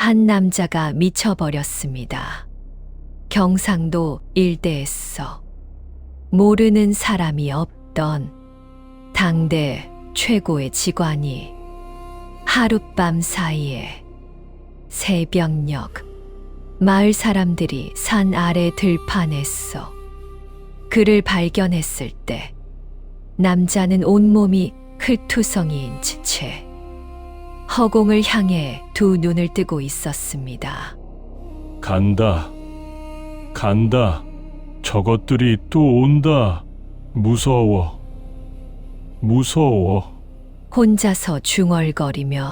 한 남자가 미쳐버렸습니다. 경상도 일대에서 모르는 사람이 없던 당대 최고의 직관이 하룻밤 사이에 새벽녘 마을 사람들이 산 아래 들판에서 그를 발견했을 때 남자는 온몸이 흙투성이인 채 허공을 향해 두 눈을 뜨고 있었습니다. 간다. 간다. 저것들이 또 온다. 무서워. 무서워. 혼자서 중얼거리며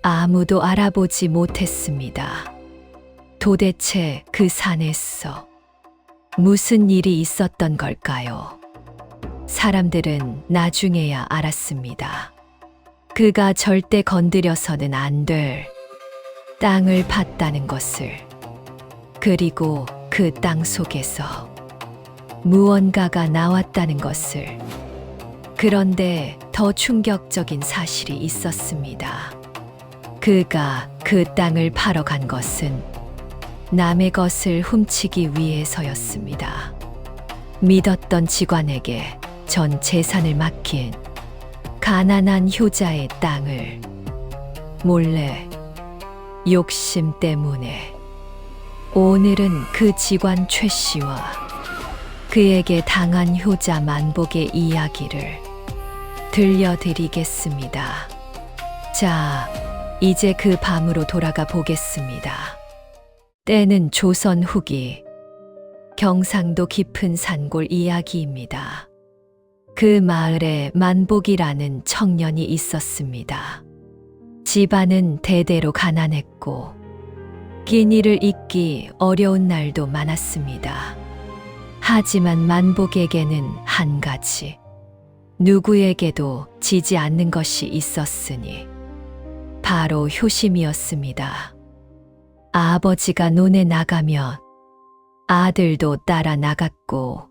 아무도 알아보지 못했습니다. 도대체 그 산에서 무슨 일이 있었던 걸까요? 사람들은 나중에야 알았습니다. 그가 절대 건드려서는 안 될 땅을 팠다는 것을. 그리고 그 땅 속에서 무언가가 나왔다는 것을. 그런데 더 충격적인 사실이 있었습니다. 그가 그 땅을 파러 간 것은 남의 것을 훔치기 위해서였습니다. 믿었던 직관에게 전 재산을 맡긴 가난한 효자의 땅을 몰래 욕심 때문에. 오늘은 그 직관 최 씨와 그에게 당한 효자 만복의 이야기를 들려드리겠습니다. 자, 이제 그 밤으로 돌아가 보겠습니다. 때는 조선 후기 경상도 깊은 산골 이야기입니다. 그 마을에 만복이라는 청년이 있었습니다. 집안은 대대로 가난했고 끼니를 잇기 어려운 날도 많았습니다. 하지만 만복에게는 한 가지, 누구에게도 지지 않는 것이 있었으니 바로 효심이었습니다. 아버지가 논에 나가면 아들도 따라 나갔고,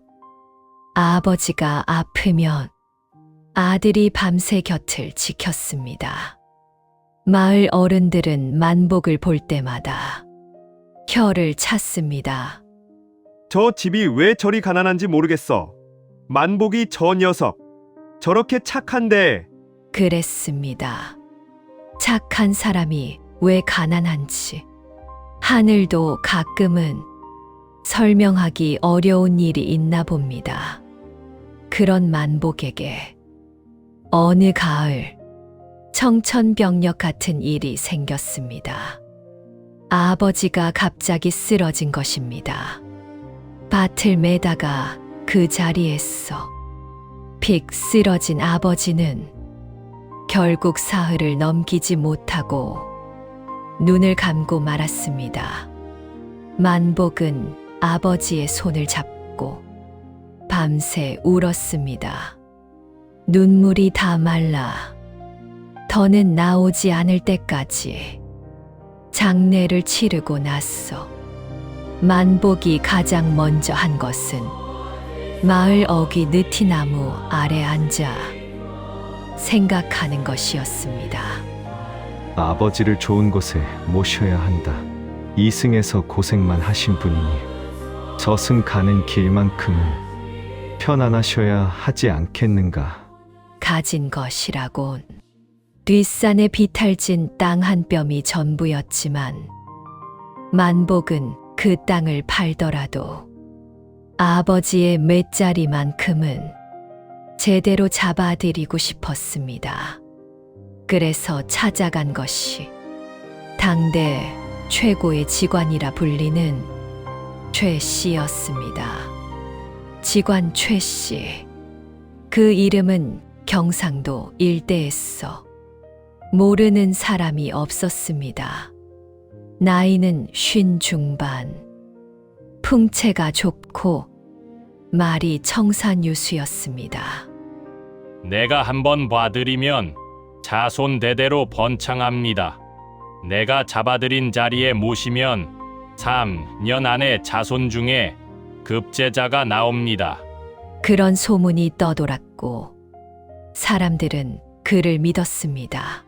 아버지가 아프면 아들이 밤새 곁을 지켰습니다. 마을 어른들은 만복을 볼 때마다 혀를 찼습니다. 저 집이 왜 저리 가난한지 모르겠어. 만복이 저 녀석 저렇게 착한데. 그랬습니다. 착한 사람이 왜 가난한지 하늘도 가끔은 설명하기 어려운 일이 있나 봅니다. 그런 만복에게 어느 가을 청천벽력 같은 일이 생겼습니다. 아버지가 갑자기 쓰러진 것입니다. 밭을 매다가 그 자리에서 픽 쓰러진 아버지는 결국 사흘을 넘기지 못하고 눈을 감고 말았습니다. 만복은 아버지의 손을 잡고 밤새 울었습니다. 눈물이 다 말라 더는 나오지 않을 때까지. 장례를 치르고 나서 만복이 가장 먼저 한 것은 마을 어귀 느티나무 아래 앉아 생각하는 것이었습니다. 아버지를 좋은 곳에 모셔야 한다. 이승에서 고생만 하신 분이니 저승 가는 길만큼은 편안하셔야 하지 않겠는가. 가진 것이라곤 뒷산에 비탈진 땅 한 뼘이 전부였지만 만복은 그 땅을 팔더라도 아버지의 맷자리만큼은 제대로 잡아드리고 싶었습니다. 그래서 찾아간 것이 당대 최고의 직관이라 불리는 최 씨였습니다. 직관 최 씨. 그 이름은 경상도 일대에서 모르는 사람이 없었습니다. 나이는 50 중반, 풍채가 좁고 말이 청산유수였습니다. 내가 한번 봐드리면 자손 대대로 번창합니다. 내가 잡아들인 자리에 모시면 3년 안에 자손 중에 급제자가 나옵니다. 그런 소문이 떠돌았고 사람들은 그를 믿었습니다.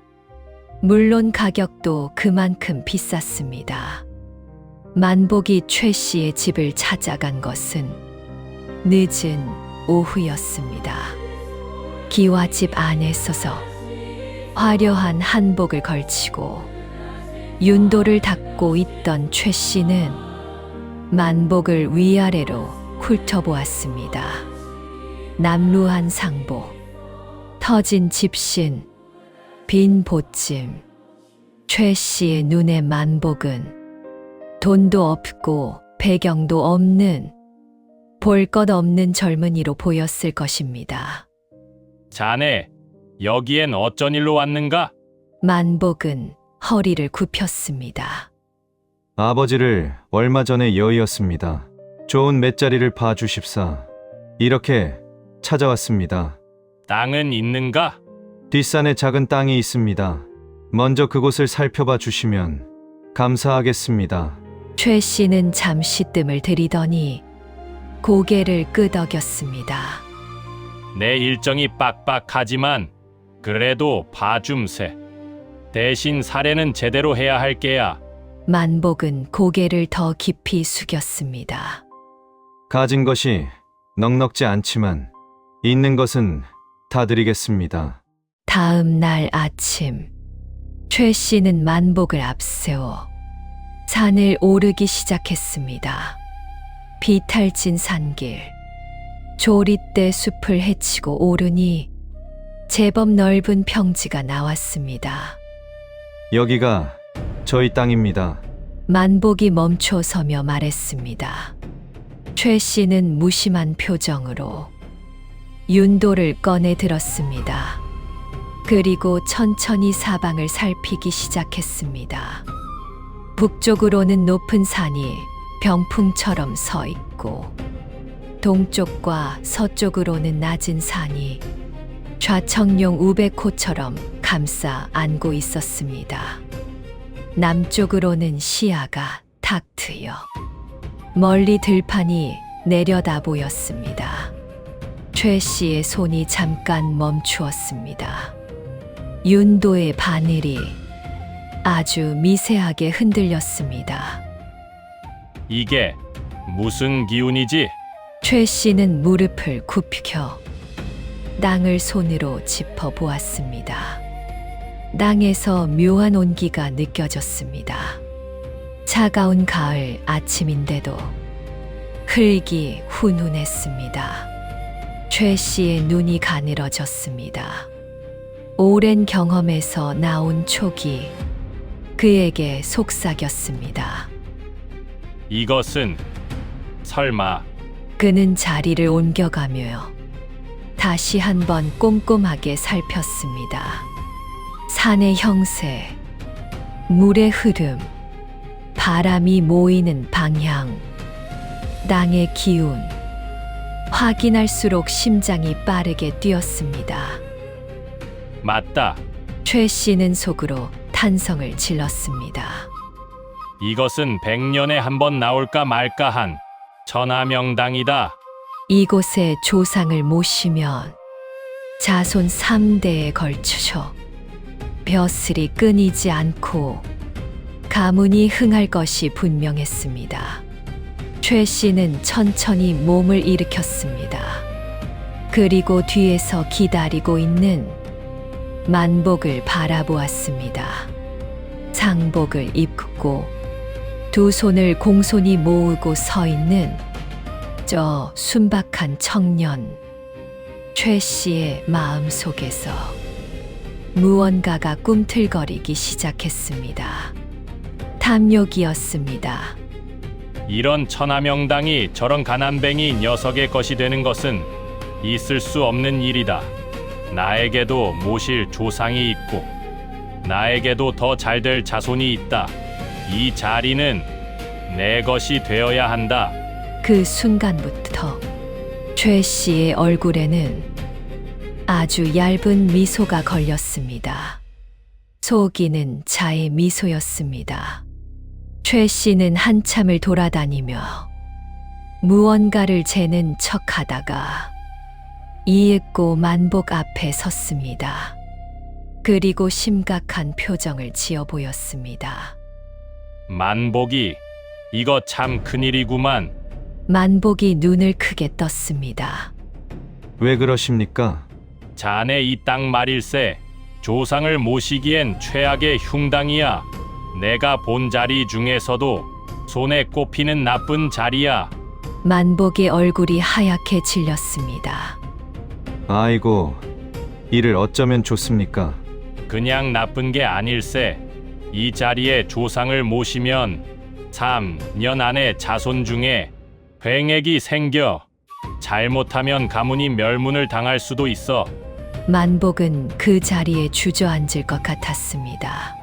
물론 가격도 그만큼 비쌌습니다. 만복이 최 씨의 집을 찾아간 것은 늦은 오후였습니다. 기와 집 안에 서서 화려한 한복을 걸치고 윤도를 닦고 있던 최 씨는 만복을 위아래로 훑어보았습니다. 남루한 상복, 터진 집신, 빈 보찜. 최 씨의 눈에 만복은 돈도 없고 배경도 없는 볼 것 없는 젊은이로 보였을 것입니다. 자네, 여기엔 어쩐 일로 왔는가? 만복은 허리를 굽혔습니다. 아버지를 얼마 전에 여의었습니다. 좋은 맷자리를 봐주십사. 이렇게 찾아왔습니다. 땅은 있는가? 뒷산에 작은 땅이 있습니다. 먼저 그곳을 살펴봐 주시면 감사하겠습니다. 최 씨는 잠시 뜸을 들이더니 고개를 끄덕였습니다. 내 일정이 빡빡하지만 그래도 봐줌세. 대신 사례는 제대로 해야 할 게야. 만복은 고개를 더 깊이 숙였습니다. 가진 것이 넉넉지 않지만 있는 것은 다 드리겠습니다. 다음 날 아침, 최 씨는 만복을 앞세워 산을 오르기 시작했습니다. 비탈진 산길, 조릿대 숲을 헤치고 오르니 제법 넓은 평지가 나왔습니다. 여기가 저희 땅입니다. 만복이 멈춰서며 말했습니다. 최 씨는 무심한 표정으로 윤도를 꺼내 들었습니다. 그리고 천천히 사방을 살피기 시작했습니다. 북쪽으로는 높은 산이 병풍처럼 서 있고 동쪽과 서쪽으로는 낮은 산이 좌청룡 우백호처럼 감싸 안고 있었습니다. 남쪽으로는 시야가 탁 트여 멀리 들판이 내려다 보였습니다. 최 씨의 손이 잠깐 멈추었습니다. 윤도의 바늘이 아주 미세하게 흔들렸습니다. 이게 무슨 기운이지? 최 씨는 무릎을 굽혀 땅을 손으로 짚어 보았습니다. 땅에서 묘한 온기가 느껴졌습니다. 차가운 가을 아침인데도 흙이 훈훈했습니다. 최 씨의 눈이 가늘어졌습니다. 오랜 경험에서 나온 촉이 그에게 속삭였습니다. 이것은 설마 그는 자리를 옮겨가며 다시 한번 꼼꼼하게 살폈습니다. 산의 형세, 물의 흐름, 바람이 모이는 방향, 땅의 기운. 확인할수록 심장이 빠르게 뛰었습니다. 맞다. 최 씨는 속으로 탄성을 질렀습니다. 이것은 100년에 한 번 나올까 말까한 천하명당이다. 이곳에 조상을 모시면 자손 3대에 걸쳐 벼슬이 끊이지 않고 가문이 흥할 것이 분명했습니다. 최 씨는 천천히 몸을 일으켰습니다. 그리고 뒤에서 기다리고 있는 만복을 바라보았습니다. 상복을 입고 두 손을 공손히 모으고 서 있는 저 순박한 청년. 최 씨의 마음 속에서 무언가가 꿈틀거리기 시작했습니다. 탐욕이었습니다. 이런 천하명당이 저런 가난뱅이 녀석의 것이 되는 것은 있을 수 없는 일이다. 나에게도 모실 조상이 있고 나에게도 더 잘될 자손이 있다. 이 자리는 내 것이 되어야 한다. 그 순간부터 최 씨의 얼굴에는 아주 얇은 미소가 걸렸습니다. 속이는 자의 미소였습니다. 최 씨는 한참을 돌아다니며 무언가를 재는 척하다가 이윽고 만복 앞에 섰습니다. 그리고 심각한 표정을 지어 보였습니다. 만복이 이거 참 큰일이구만. 만복이 눈을 크게 떴습니다. 왜 그러십니까? 자네 이 땅 말일세 조상을 모시기엔 최악의 흉당이야. 내가 본 자리 중에서도 손에 꼽히는 나쁜 자리야. 만복의 얼굴이 하얗게 질렸습니다. 아이고, 이를 어쩌면 좋습니까? 그냥 나쁜 게 아닐세. 이 자리에 조상을 모시면 3년 안에 자손 중에 횡액이 생겨 잘못하면 가문이 멸문을 당할 수도 있어. 만복은 그 자리에 주저앉을 것 같았습니다.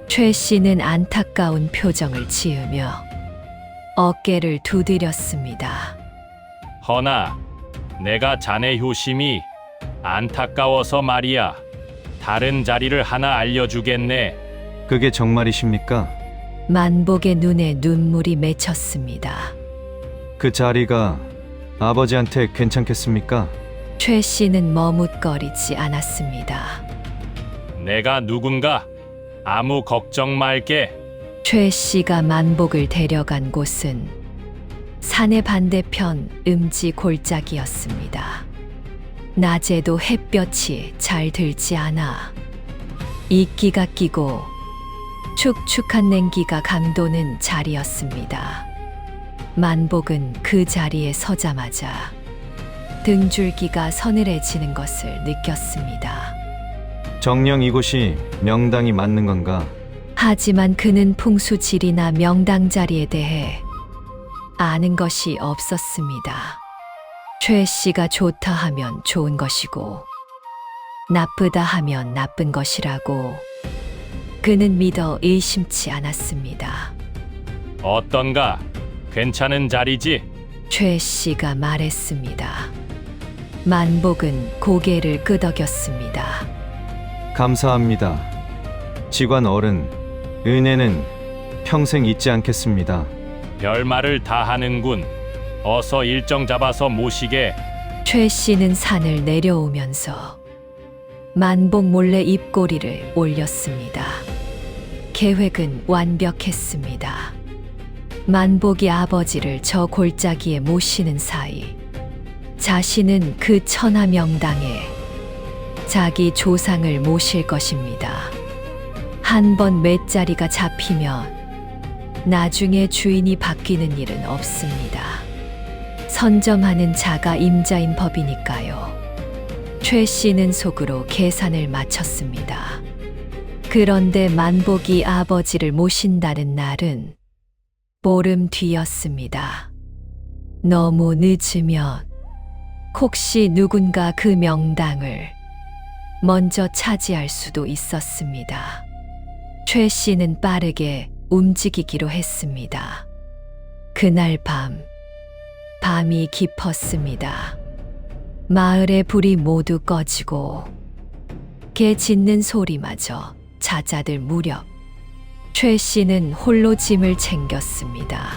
최 씨는 안타까운 표정을 지으며 어깨를 두드렸습니다. 허나 내가 자네 효심이 안타까워서 말이야. 다른 자리를 하나 알려주겠네. 그게 정말이십니까? 만복의 눈에 눈물이 맺혔습니다. 그 자리가 아버지한테 괜찮겠습니까? 최 씨는 머뭇거리지 않았습니다. 내가 누군가 아무 걱정 말게. 최 씨가 만복을 데려간 곳은 산의 반대편 음지 골짜기였습니다. 낮에도 햇볕이 잘 들지 않아 이끼가 끼고 축축한 냉기가 감도는 자리였습니다. 만복은 그 자리에 서자마자 등줄기가 서늘해지는 것을 느꼈습니다. 정녕 이곳이 명당이 맞는 건가? 하지만 그는 풍수지리나 명당 자리에 대해 아는 것이 없었습니다. 최 씨가 좋다 하면 좋은 것이고 나쁘다 하면 나쁜 것이라고 그는 믿어 의심치 않았습니다. 어떤가? 괜찮은 자리지? 최 씨가 말했습니다. 만복은 고개를 끄덕였습니다. 감사합니다. 직관 어른, 은혜는 평생 잊지 않겠습니다. 별말을 다 하는군. 어서 일정 잡아서 모시게. 최 씨는 산을 내려오면서 만복 몰래 입꼬리를 올렸습니다. 계획은 완벽했습니다. 만복이 아버지를 저 골짜기에 모시는 사이 자신은 그 천하명당에 자기 조상을 모실 것입니다. 한 번 맷자리가 잡히면 나중에 주인이 바뀌는 일은 없습니다. 선점하는 자가 임자인 법이니까요. 최 씨는 속으로 계산을 마쳤습니다. 그런데 만복이 아버지를 모신다는 날은 보름 뒤였습니다. 너무 늦으면 혹시 누군가 그 명당을 먼저 차지할 수도 있었습니다. 최 씨는 빠르게 움직이기로 했습니다. 그날 밤이 깊었습니다. 마을의 불이 모두 꺼지고 개 짖는 소리마저 잦아들 무렵 최 씨는 홀로 짐을 챙겼습니다.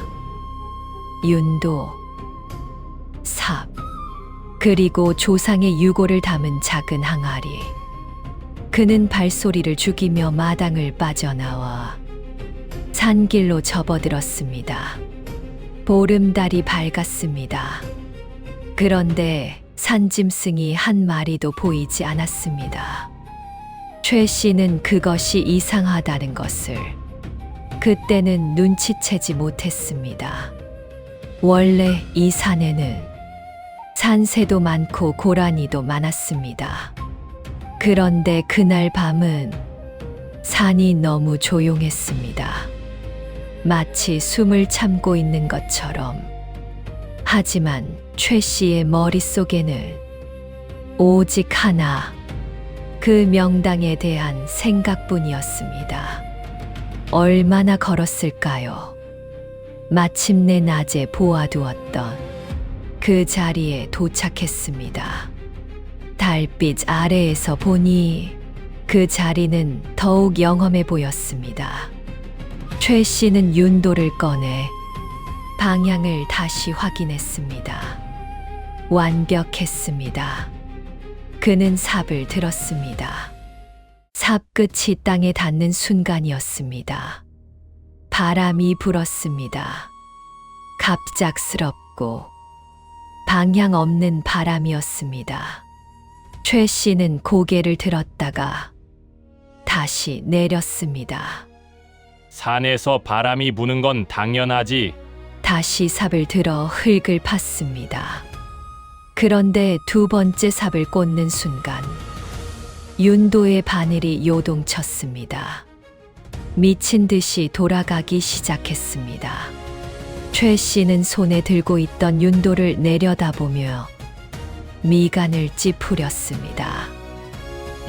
윤도, 삽, 그리고 조상의 유골을 담은 작은 항아리. 그는 발소리를 죽이며 마당을 빠져나와 산길로 접어들었습니다. 보름달이 밝았습니다. 그런데 산짐승이 한 마리도 보이지 않았습니다. 최 씨는 그것이 이상하다는 것을 그때는 눈치채지 못했습니다. 원래 이 산에는 산새도 많고 고라니도 많았습니다. 그런데 그날 밤은 산이 너무 조용했습니다. 마치 숨을 참고 있는 것처럼. 하지만 최 씨의 머릿속에는 오직 하나, 그 명당에 대한 생각뿐이었습니다. 얼마나 걸었을까요? 마침내 낮에 보아두었던 그 자리에 도착했습니다. 달빛 아래에서 보니 그 자리는 더욱 영험해 보였습니다. 최 씨는 윤도를 꺼내 방향을 다시 확인했습니다. 완벽했습니다. 그는 삽을 들었습니다. 삽 끝이 땅에 닿는 순간이었습니다. 바람이 불었습니다. 갑작스럽고 방향 없는 바람이었습니다. 최 씨는 고개를 들었다가 다시 내렸습니다. 산에서 바람이 부는 건 당연하지. 다시 삽을 들어 흙을 팠습니다. 그런데 두 번째 삽을 꽂는 순간 윤도의 바늘이 요동쳤습니다. 미친 듯이 돌아가기 시작했습니다. 최 씨는 손에 들고 있던 윤도를 내려다보며 미간을 찌푸렸습니다.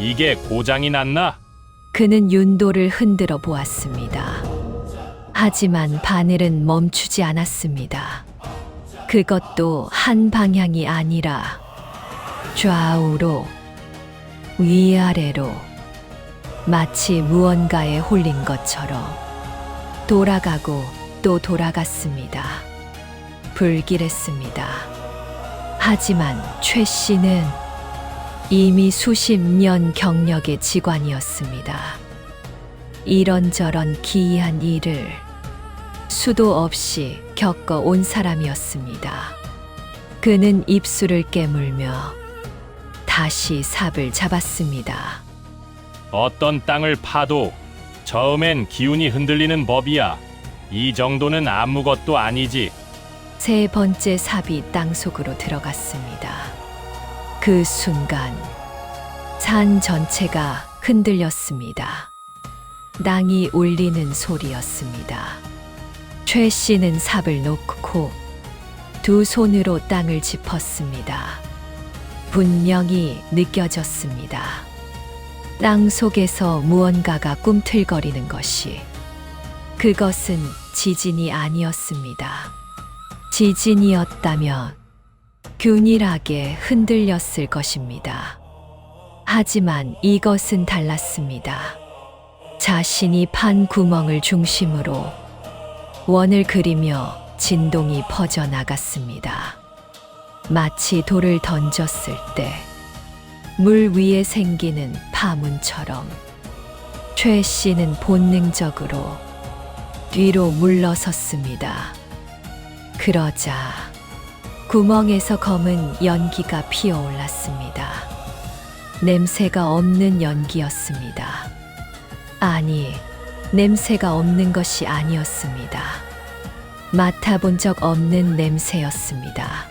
이게 고장이 났나? 그는 윤도를 흔들어 보았습니다. 하지만 바늘은 멈추지 않았습니다. 그것도 한 방향이 아니라 좌우로 위아래로 마치 무언가에 홀린 것처럼 돌아가고 또 돌아갔습니다. 불길했습니다. 하지만 최 씨는 이미 수십 년 경력의 직관이었습니다. 이런저런 기이한 일을 수도 없이 겪어온 사람이었습니다. 그는 입술을 깨물며 다시 삽을 잡았습니다. 어떤 땅을 파도 처음엔 기운이 흔들리는 법이야. 이 정도는 아무것도 아니지. 세 번째 삽이 땅속으로 들어갔습니다. 그 순간 산 전체가 흔들렸습니다. 땅이 울리는 소리였습니다. 최 씨는 삽을 놓고 두 손으로 땅을 짚었습니다. 분명히 느껴졌습니다. 땅 속에서 무언가가 꿈틀거리는 것이. 그것은 지진이 아니었습니다. 지진이었다면 균일하게 흔들렸을 것입니다. 하지만 이것은 달랐습니다. 자신이 판 구멍을 중심으로 원을 그리며 진동이 퍼져나갔습니다. 마치 돌을 던졌을 때 물 위에 생기는 파문처럼 최 씨는 본능적으로 뒤로 물러섰습니다. 그러자 구멍에서 검은 연기가 피어올랐습니다. 냄새가 없는 연기였습니다. 아니, 냄새가 없는 것이 아니었습니다. 맡아본 적 없는 냄새였습니다.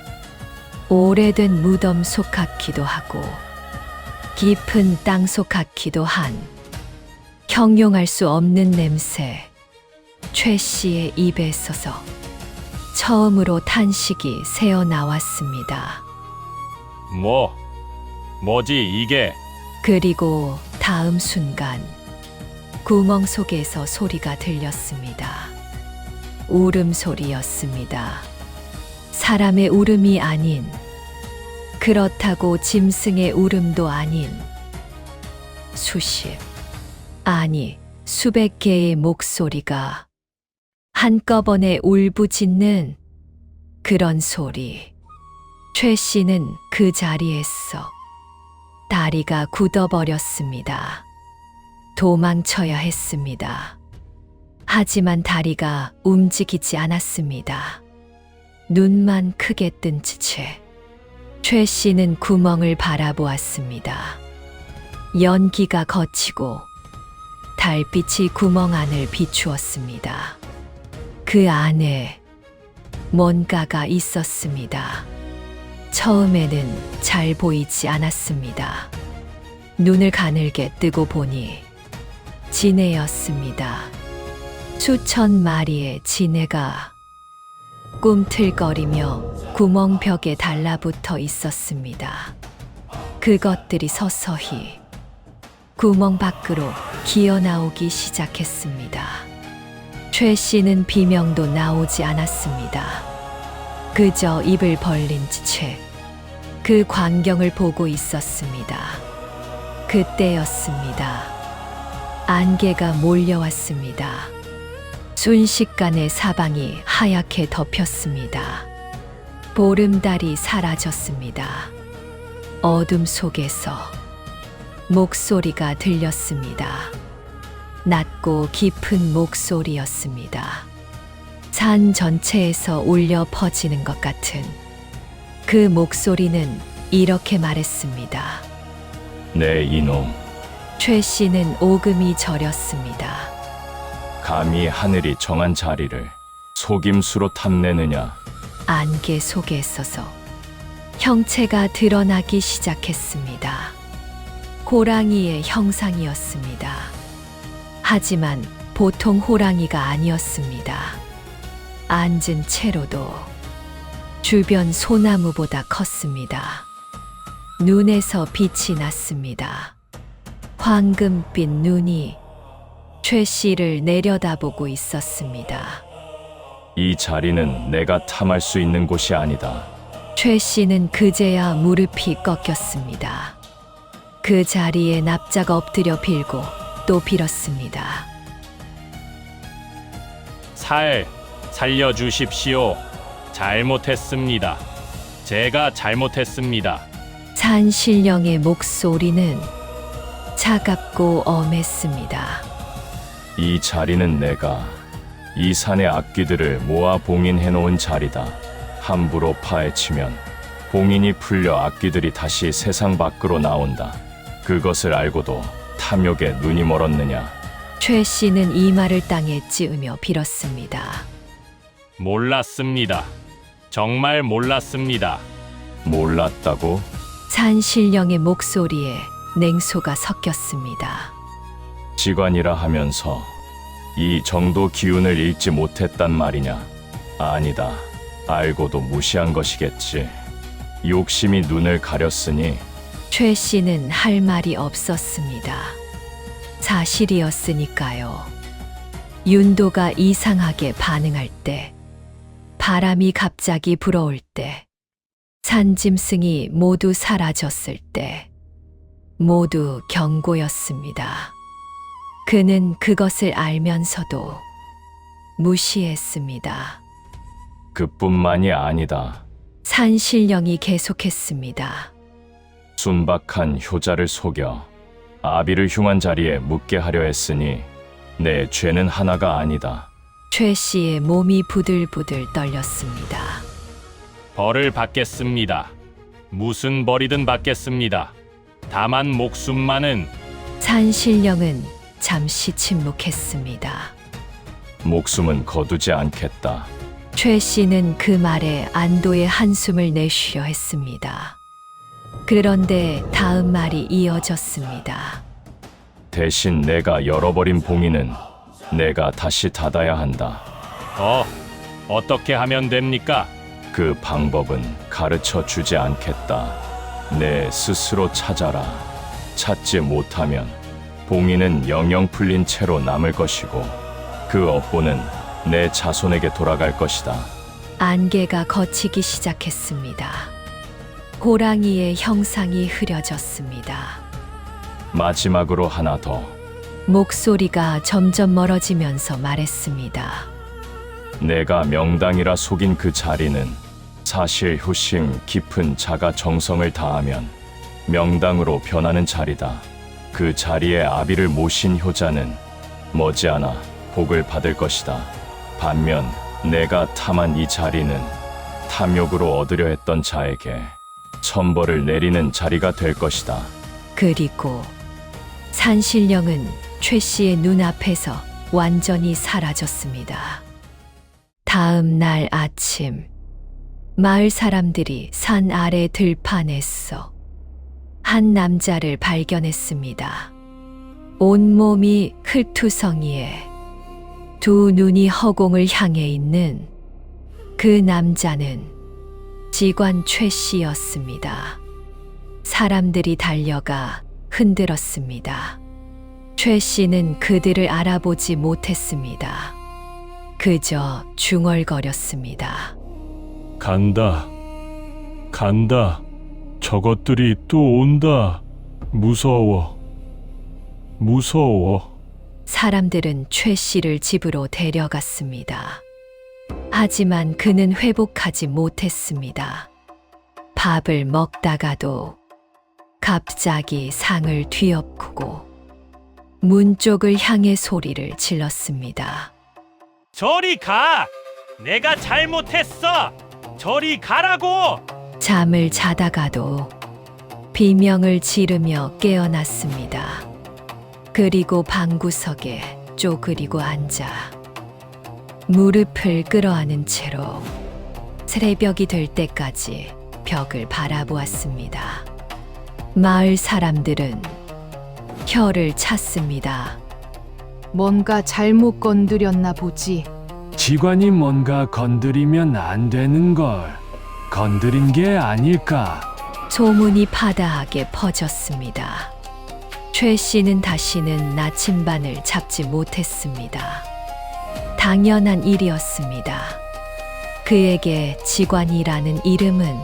오래된 무덤 속 같기도 하고 깊은 땅 속 같기도 한 형용할 수 없는 냄새. 최 씨의 입에 서서 처음으로 탄식이 새어 나왔습니다. 뭐지 이게? 그리고 다음 순간 구멍 속에서 소리가 들렸습니다. 울음소리였습니다. 사람의 울음이 아닌, 그렇다고 짐승의 울음도 아닌 수십, 아니 수백 개의 목소리가 한꺼번에 울부짖는 그런 소리. 최 씨는 그 자리에서 다리가 굳어버렸습니다. 도망쳐야 했습니다. 하지만 다리가 움직이지 않았습니다. 눈만 크게 뜬 채 최 씨는 구멍을 바라보았습니다. 연기가 거치고 달빛이 구멍 안을 비추었습니다. 그 안에 뭔가가 있었습니다. 처음에는 잘 보이지 않았습니다. 눈을 가늘게 뜨고 보니 지네였습니다. 수천 마리의 지네가 꿈틀거리며 구멍벽에 달라붙어 있었습니다. 그것들이 서서히 구멍 밖으로 기어 나오기 시작했습니다. 최 씨는 비명도 나오지 않았습니다. 그저 입을 벌린 채 그 광경을 보고 있었습니다. 그때였습니다. 안개가 몰려왔습니다. 순식간에 사방이 하얗게 덮였습니다. 보름달이 사라졌습니다. 어둠 속에서 목소리가 들렸습니다. 낮고 깊은 목소리였습니다. 산 전체에서 울려 퍼지는 것 같은 그 목소리는 이렇게 말했습니다. 네 이놈, 최 씨는 오금이 저렸습니다. 감히 하늘이 정한 자리를 속임수로 탐내느냐? 안개 속에 있어서 형체가 드러나기 시작했습니다. 호랑이의 형상이었습니다. 하지만 보통 호랑이가 아니었습니다. 앉은 채로도 주변 소나무보다 컸습니다. 눈에서 빛이 났습니다. 황금빛 눈이 최 씨를 내려다보고 있었습니다. 이 자리는 내가 탐할 수 있는 곳이 아니다. 최 씨는 그제야 무릎이 꺾였습니다. 그 자리에 납작 엎드려 빌고 또 빌었습니다. 살려주십시오. 잘못했습니다. 제가 잘못했습니다. 산신령의 목소리는 차갑고 엄했습니다. 이 자리는 내가 이 산의 악귀들을 모아 봉인해 놓은 자리다. 함부로 파헤치면 봉인이 풀려 악귀들이 다시 세상 밖으로 나온다. 그것을 알고도 탐욕에 눈이 멀었느냐? 최 씨는 이마를 땅에 찌으며 빌었습니다. 몰랐습니다. 정말 몰랐습니다. 몰랐다고? 산신령의 목소리에 냉소가 섞였습니다. 직관이라 하면서 이 정도 기운을 읽지 못했단 말이냐? 아니다. 알고도 무시한 것이겠지. 욕심이 눈을 가렸으니 최 씨는 할 말이 없었습니다. 사실이었으니까요. 윤도가 이상하게 반응할 때, 바람이 갑자기 불어올 때, 산짐승이 모두 사라졌을 때, 모두 경고였습니다. 그는 그것을 알면서도 무시했습니다. 그뿐만이 아니다. 산신령이 계속했습니다. 순박한 효자를 속여 아비를 흉한 자리에 묻게 하려 했으니 내 죄는 하나가 아니다. 최 씨의 몸이 부들부들 떨렸습니다. 벌을 받겠습니다. 무슨 벌이든 받겠습니다. 다만 목숨만은. 산신령은 잠시 침묵했습니다. 목숨은 거두지 않겠다. 최 씨는 그 말에 안도의 한숨을 내쉬려 했습니다. 그런데 다음 말이 이어졌습니다. 대신 내가 열어버린 봉인은 내가 다시 닫아야 한다. 어떻게 하면 됩니까? 그 방법은 가르쳐 주지 않겠다. 내 스스로 찾아라. 찾지 못하면 봉인은 영영 풀린 채로 남을 것이고 그 업보는 내 자손에게 돌아갈 것이다. 안개가 걷히기 시작했습니다. 호랑이의 형상이 흐려졌습니다. 마지막으로 하나 더. 목소리가 점점 멀어지면서 말했습니다. 내가 명당이라 속인 그 자리는 사실 효심 깊은 자가 정성을 다하면 명당으로 변하는 자리다. 그 자리에 아비를 모신 효자는 머지않아 복을 받을 것이다. 반면 내가 탐한 이 자리는 탐욕으로 얻으려 했던 자에게 천벌을 내리는 자리가 될 것이다. 그리고 산신령은 최 씨의 눈앞에서 완전히 사라졌습니다. 다음 날 아침, 마을 사람들이 산 아래 들판에서 한 남자를 발견했습니다. 온몸이 흙투성이에 두 눈이 허공을 향해 있는 그 남자는 직관 최 씨였습니다. 사람들이 달려가 흔들었습니다. 최 씨는 그들을 알아보지 못했습니다. 그저 중얼거렸습니다. 간다. 저것들이 또 온다. 무서워. 사람들은 최 씨를 집으로 데려갔습니다. 하지만 그는 회복하지 못했습니다. 밥을 먹다가도 갑자기 상을 뒤엎고 문 쪽을 향해 소리를 질렀습니다. 저리 가! 내가 잘못했어! 저리 가라고! 잠을 자다가도 비명을 지르며 깨어났습니다. 그리고 방구석에 쪼그리고 앉아 무릎을 끌어안은 채로 새벽이 될 때까지 벽을 바라보았습니다. 마을 사람들은 혀를 찼습니다. 뭔가 잘못 건드렸나 보지. 직관이 뭔가 건드리면 안 되는 걸 건드린 게 아닐까? 소문이 파다하게 퍼졌습니다. 최 씨는 다시는 나침반을 잡지 못했습니다. 당연한 일이었습니다. 그에게 직관이라는 이름은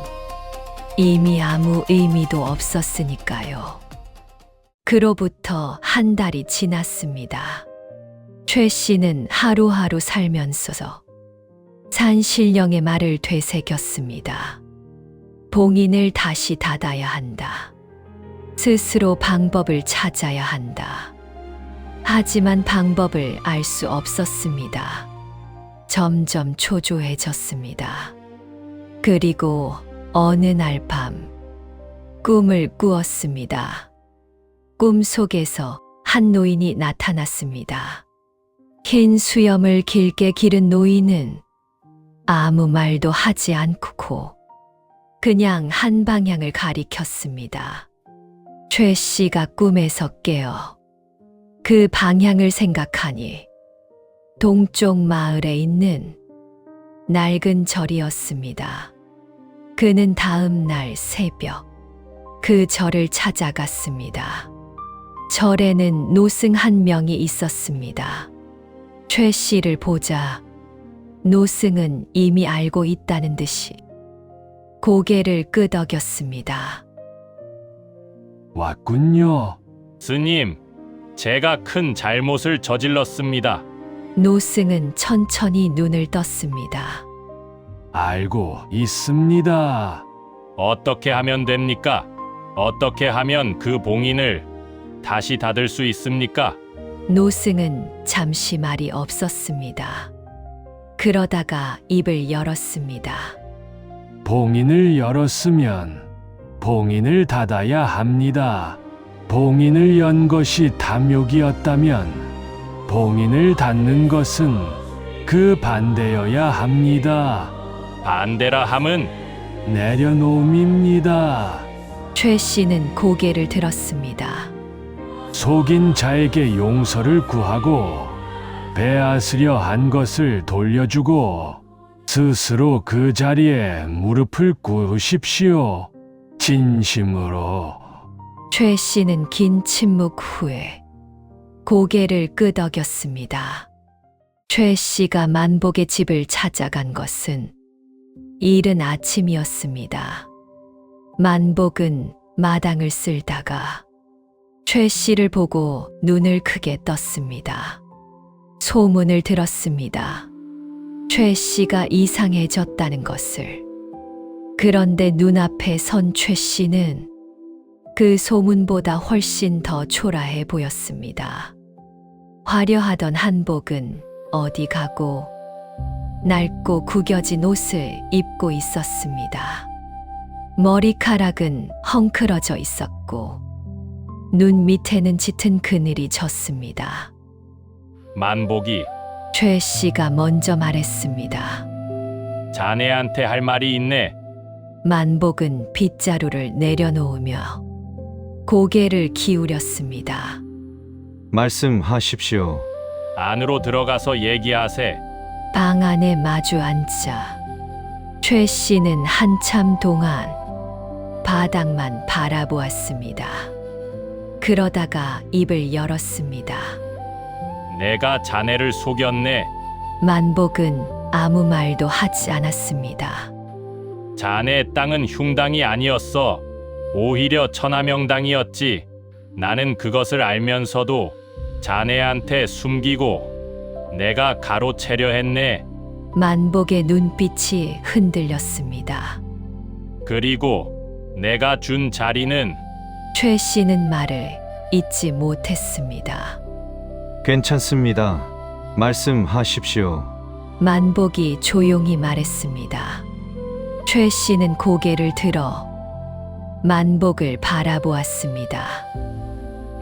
이미 아무 의미도 없었으니까요. 그로부터 한 달이 지났습니다. 최 씨는 하루하루 살면서 산신령의 말을 되새겼습니다. 봉인을 다시 닫아야 한다. 스스로 방법을 찾아야 한다. 하지만 방법을 알 수 없었습니다. 점점 초조해졌습니다. 그리고 어느 날 밤 꿈을 꾸었습니다. 꿈 속에서 한 노인이 나타났습니다. 흰 수염을 길게 기른 노인은 아무 말도 하지 않고 그냥 한 방향을 가리켰습니다. 최 씨가 꿈에서 깨어 그 방향을 생각하니 동쪽 마을에 있는 낡은 절이었습니다. 그는 다음 날 새벽 그 절을 찾아갔습니다. 절에는 노승 한 명이 있었습니다. 최 씨를 보자 노승은 이미 알고 있다는 듯이 고개를 끄덕였습니다. 왔군요. 스님, 제가 큰 잘못을 저질렀습니다. 노승은 천천히 눈을 떴습니다. 알고 있습니다. 어떻게 하면 됩니까? 어떻게 하면 그 봉인을 다시 닫을 수 있습니까? 노승은 잠시 말이 없었습니다. 그러다가 입을 열었습니다. 봉인을 열었으면 봉인을 닫아야 합니다. 봉인을 연 것이 탐욕이었다면 봉인을 닫는 것은 그 반대여야 합니다. 반대라 함은 내려놓음입니다. 최 씨는 고개를 들었습니다. 속인 자에게 용서를 구하고 빼앗으려 한 것을 돌려주고 스스로 그 자리에 무릎을 꿇으십시오. 진심으로. 최 씨는 긴 침묵 후에 고개를 끄덕였습니다. 최 씨가 만복의 집을 찾아간 것은 이른 아침이었습니다. 만복은 마당을 쓸다가 최 씨를 보고 눈을 크게 떴습니다. 소문을 들었습니다. 최 씨가 이상해졌다는 것을. 그런데 눈앞에 선 최 씨는 그 소문보다 훨씬 더 초라해 보였습니다. 화려하던 한복은 어디 가고 낡고 구겨진 옷을 입고 있었습니다. 머리카락은 헝클어져 있었고 눈 밑에는 짙은 그늘이 졌습니다. 만복이 최 씨가 먼저 말했습니다. 자네한테 할 말이 있네. 만복은 빗자루를 내려놓으며 고개를 기울였습니다. 말씀하십시오. 안으로 들어가서 얘기하세. 방 안에 마주 앉자 최 씨는 한참 동안 바닥만 바라보았습니다. 그러다가 입을 열었습니다. 내가 자네를 속였네. 만복은 아무 말도 하지 않았습니다. 자네 땅은 흉당이 아니었어. 오히려 천하명당이었지. 나는 그것을 알면서도 자네한테 숨기고 내가 가로채려 했네. 만복의 눈빛이 흔들렸습니다. 그리고 내가 준 자리는 최 씨는 말을 잇지 못했습니다. 괜찮습니다. 말씀하십시오. 만복이 조용히 말했습니다. 최 씨는 고개를 들어 만복을 바라보았습니다.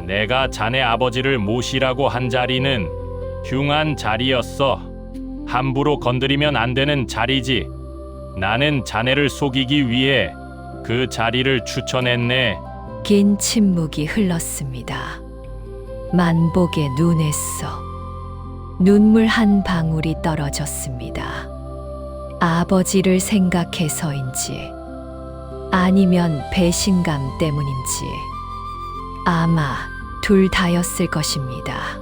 내가 자네 아버지를 모시라고 한 자리는 흉한 자리였어. 함부로 건드리면 안 되는 자리지. 나는 자네를 속이기 위해 그 자리를 추천했네. 긴 침묵이 흘렀습니다. 만복의 눈에서 눈물 한 방울이 떨어졌습니다. 아버지를 생각해서인지 아니면 배신감 때문인지 아마 둘 다였을 것입니다.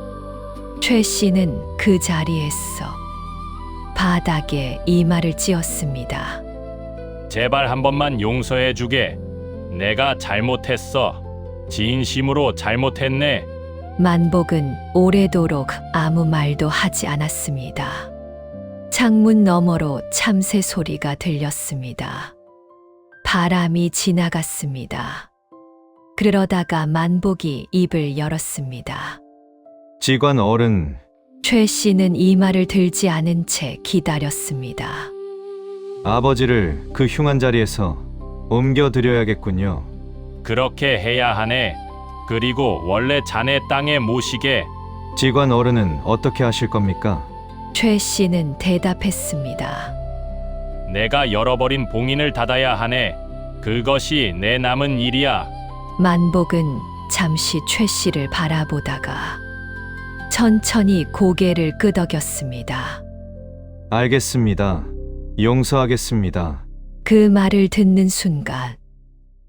최 씨는 그 자리에서 바닥에 이마를 찧었습니다. 제발 한 번만 용서해 주게. 내가 잘못했어. 진심으로 잘못했네. 만복은 오래도록 아무 말도 하지 않았습니다. 창문 너머로 참새 소리가 들렸습니다. 바람이 지나갔습니다. 그러다가 만복이 입을 열었습니다. 직원 어른, 최 씨는 이마를 들지 않은 채 기다렸습니다. 아버지를 그 흉한 자리에서 옮겨드려야겠군요. 그렇게 해야 하네. 그리고 원래 자네 땅에 모시게. 직원 어른은 어떻게 하실 겁니까? 최 씨는 대답했습니다. 내가 열어버린 봉인을 닫아야 하네. 그것이 내 남은 일이야. 만복은 잠시 최 씨를 바라보다가 천천히 고개를 끄덕였습니다. 알겠습니다. 용서하겠습니다. 그 말을 듣는 순간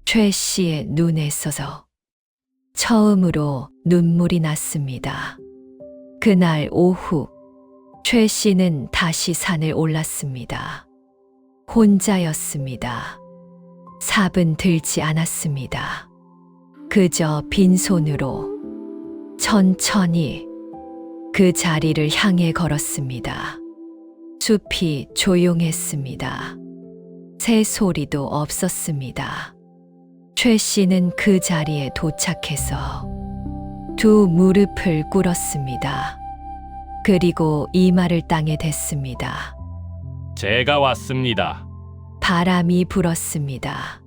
최 씨의 눈에서 처음으로 눈물이 났습니다. 그날 오후 최 씨는 다시 산을 올랐습니다. 혼자였습니다. 삽은 들지 않았습니다. 그저 빈손으로 천천히 그 자리를 향해 걸었습니다. 숲이 조용했습니다. 새 소리도 없었습니다. 최 씨는 그 자리에 도착해서 두 무릎을 꿇었습니다. 그리고 이마를 땅에 댔습니다. 제가 왔습니다. 바람이 불었습니다.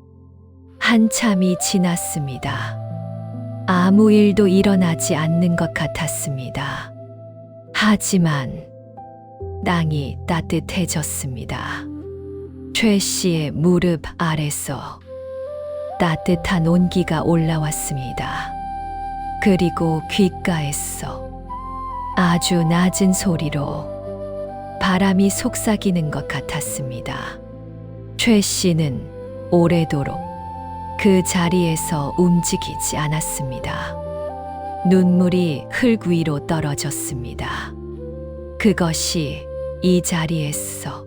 한참이 지났습니다. 아무 일도 일어나지 않는 것 같았습니다. 하지만 땅이 따뜻해졌습니다. 최 씨의 무릎 아래서 따뜻한 온기가 올라왔습니다. 그리고 귓가에서 아주 낮은 소리로 바람이 속삭이는 것 같았습니다. 최 씨는 오래도록 그 자리에서 움직이지 않았습니다. 눈물이 흙 위로 떨어졌습니다. 그것이 이 자리에서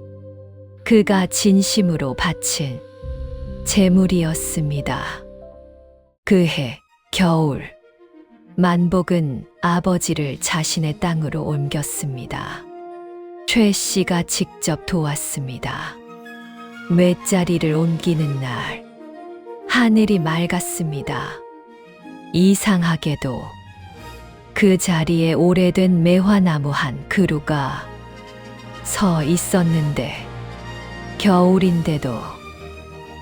그가 진심으로 바친 재물이었습니다. 그해 겨울, 만복은 아버지를 자신의 땅으로 옮겼습니다. 최 씨가 직접 도왔습니다. 맷자리를 옮기는 날, 하늘이 맑았습니다. 이상하게도 그 자리에 오래된 매화나무 한 그루가 서 있었는데 겨울인데도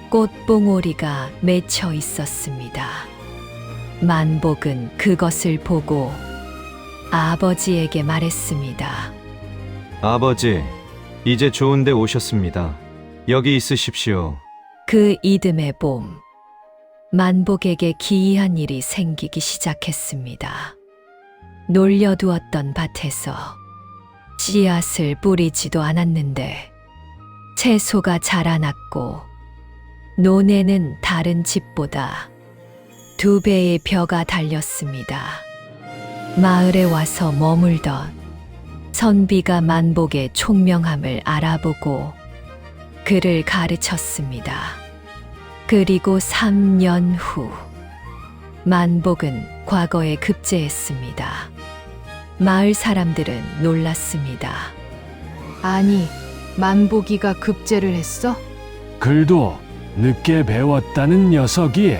꽃봉오리가 맺혀 있었습니다. 만복은 그것을 보고 아버지에게 말했습니다. 아버지, 이제 좋은 데 오셨습니다. 여기 있으십시오. 그 이듬해 봄, 만복에게 기이한 일이 생기기 시작했습니다. 놀려두었던 밭에서 씨앗을 뿌리지도 않았는데 채소가 자라났고 논에는 다른 집보다 2배의 벼가 달렸습니다. 마을에 와서 머물던 선비가 만복의 총명함을 알아보고 그를 가르쳤습니다. 그리고 3년 후 만복은 과거에 급제했습니다. 마을 사람들은 놀랐습니다. 아니, 만복이가 급제를 했어? 글도 늦게 배웠다는 녀석이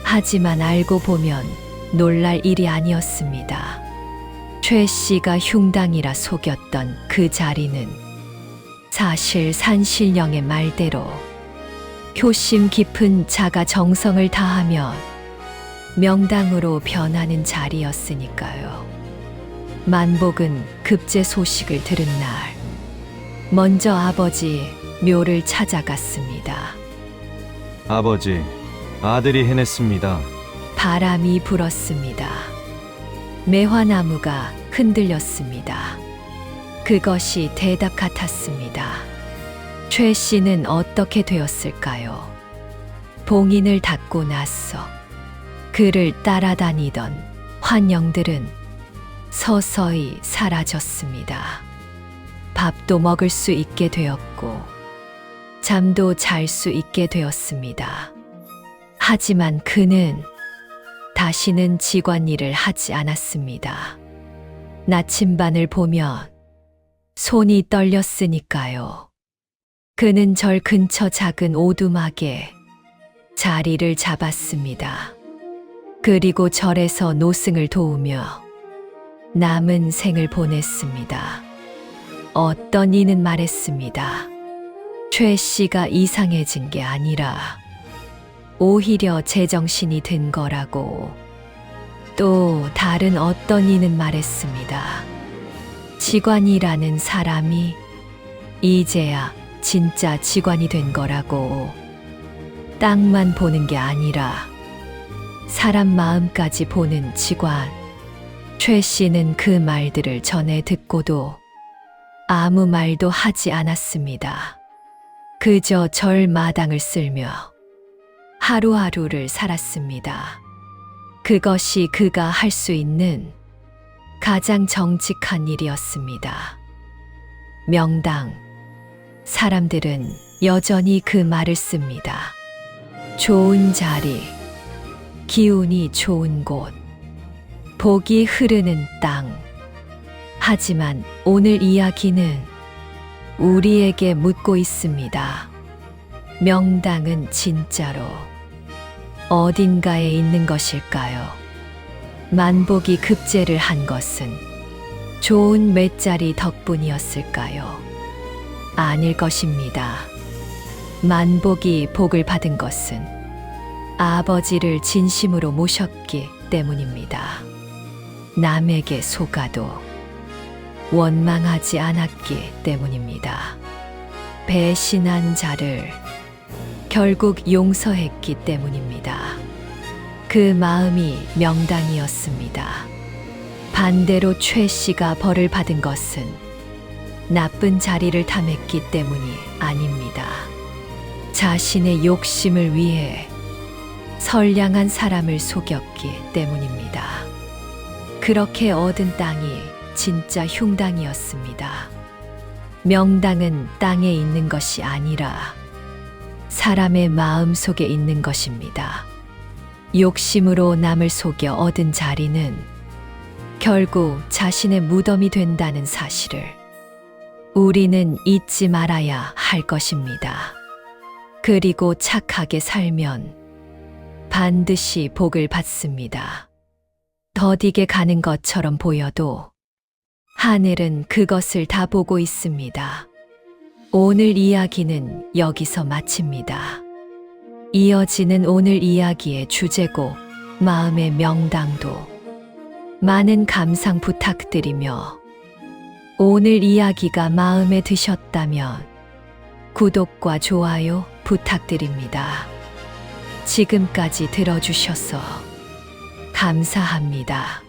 하지만 알고 보면 놀랄 일이 아니었습니다. 최 씨가 흉당이라 속였던 그 자리는 사실 산신령의 말대로 효심 깊은 자가 정성을 다하며 명당으로 변하는 자리였으니까요. 만복은 급제 소식을 들은 날, 먼저 아버지 묘를 찾아갔습니다. 아버지, 아들이 해냈습니다. 바람이 불었습니다. 매화나무가 흔들렸습니다. 그것이 대답 같았습니다. 최 씨는 어떻게 되었을까요? 봉인을 닫고 나서 그를 따라다니던 환영들은 서서히 사라졌습니다. 밥도 먹을 수 있게 되었고 잠도 잘 수 있게 되었습니다. 하지만 그는 다시는 직관 일을 하지 않았습니다. 나침반을 보면 손이 떨렸으니까요. 그는 절 근처 작은 오두막에 자리를 잡았습니다. 그리고 절에서 노승을 도우며 남은 생을 보냈습니다. 어떤 이는 말했습니다. 최 씨가 이상해진 게 아니라 오히려 제정신이 든 거라고. 또 다른 어떤 이는 말했습니다. 직관이라는 사람이 이제야 진짜 직관이 된 거라고. 땅만 보는 게 아니라 사람 마음까지 보는 직관. 최 씨는 그 말들을 전해 듣고도 아무 말도 하지 않았습니다. 그저 절 마당을 쓸며 하루하루를 살았습니다. 그것이 그가 할 수 있는 가장 정직한 일이었습니다. 명당. 사람들은 여전히 그 말을 씁니다. 좋은 자리, 기운이 좋은 곳, 복이 흐르는 땅. 하지만 오늘 이야기는 우리에게 묻고 있습니다. 명당은 진짜로 어딘가에 있는 것일까요? 만복이 급제를 한 것은 좋은 맷자리 덕분이었을까요? 아닐 것입니다. 만복이 복을 받은 것은 아버지를 진심으로 모셨기 때문입니다. 남에게 속아도 원망하지 않았기 때문입니다. 배신한 자를 결국 용서했기 때문입니다. 그 마음이 명당이었습니다. 반대로 최 씨가 벌을 받은 것은 나쁜 자리를 탐했기 때문이 아닙니다. 자신의 욕심을 위해 선량한 사람을 속였기 때문입니다. 그렇게 얻은 땅이 진짜 흉당이었습니다. 명당은 땅에 있는 것이 아니라 사람의 마음 속에 있는 것입니다. 욕심으로 남을 속여 얻은 자리는 결국 자신의 무덤이 된다는 사실을 우리는 잊지 말아야 할 것입니다. 그리고 착하게 살면 반드시 복을 받습니다. 더디게 가는 것처럼 보여도 하늘은 그것을 다 보고 있습니다. 오늘 이야기는 여기서 마칩니다. 이어지는 오늘 이야기의 주제곡 마음의 명당도 많은 감상 부탁드리며 오늘 이야기가 마음에 드셨다면 구독과 좋아요 부탁드립니다. 지금까지 들어주셔서 감사합니다.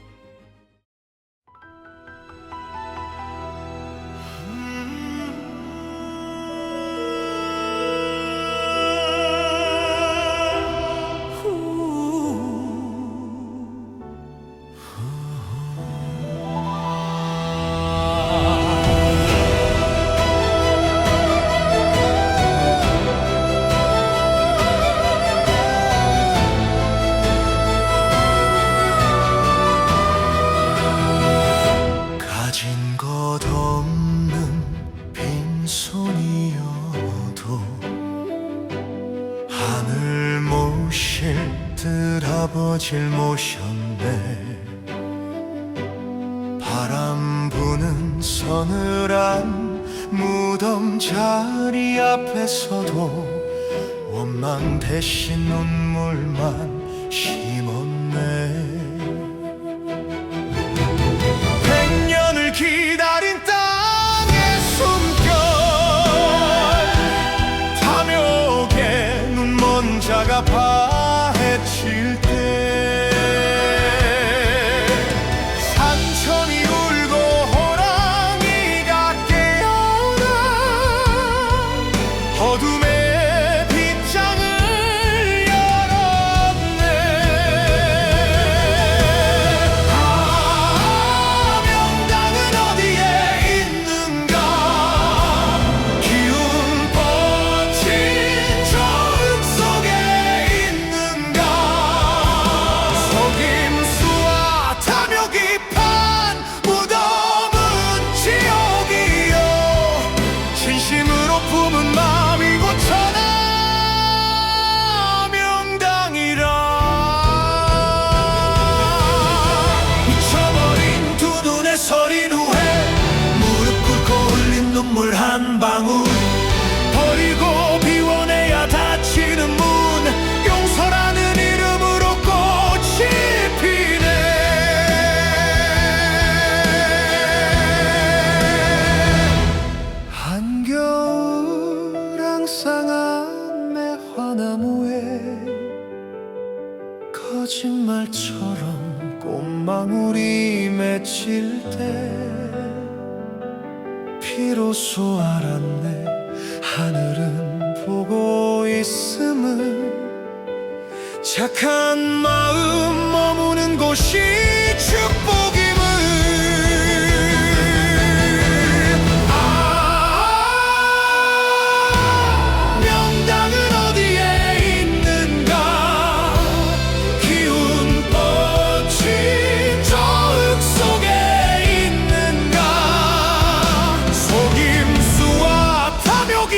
가진 것 없는 빈손이어도 하늘 모실 듯 아버지를 모셨네. 바람 부는 서늘한 무덤 자리 앞에서도 원망 대신 눈물만 심었네. 100년을 기다린 땅의 숨결, 탐욕의 눈먼 자가 파헤칠 때 산천이 울고 호랑이가 깨어나 어둠의 빗장을 열었네. 명당은 어디에 있는가? 기운 뻗친 저흙 속에 있는가? 속임수와 탐욕이 판 무덤은 지옥이요. 진심으로 품은 마음이 곧 천하명당이라. 미쳐버린 두 눈에 서린 후에 무릎 꿇고 흘린 눈물 한 방울, 버리고 비워내야 닫히는 문, 용서라는 이름으로 꽃이 피네. 한겨울 앙상한 매화나무에 거짓말처럼 꽃망울이 맺힐 때 비로소 알았네. 하늘은 보고 있음을. 착한 마음 머무는 곳이 축복임을. 명당은 어디에 있는가? 기운 뻗친 저흙 속에 있는가? 속임수와 탐욕이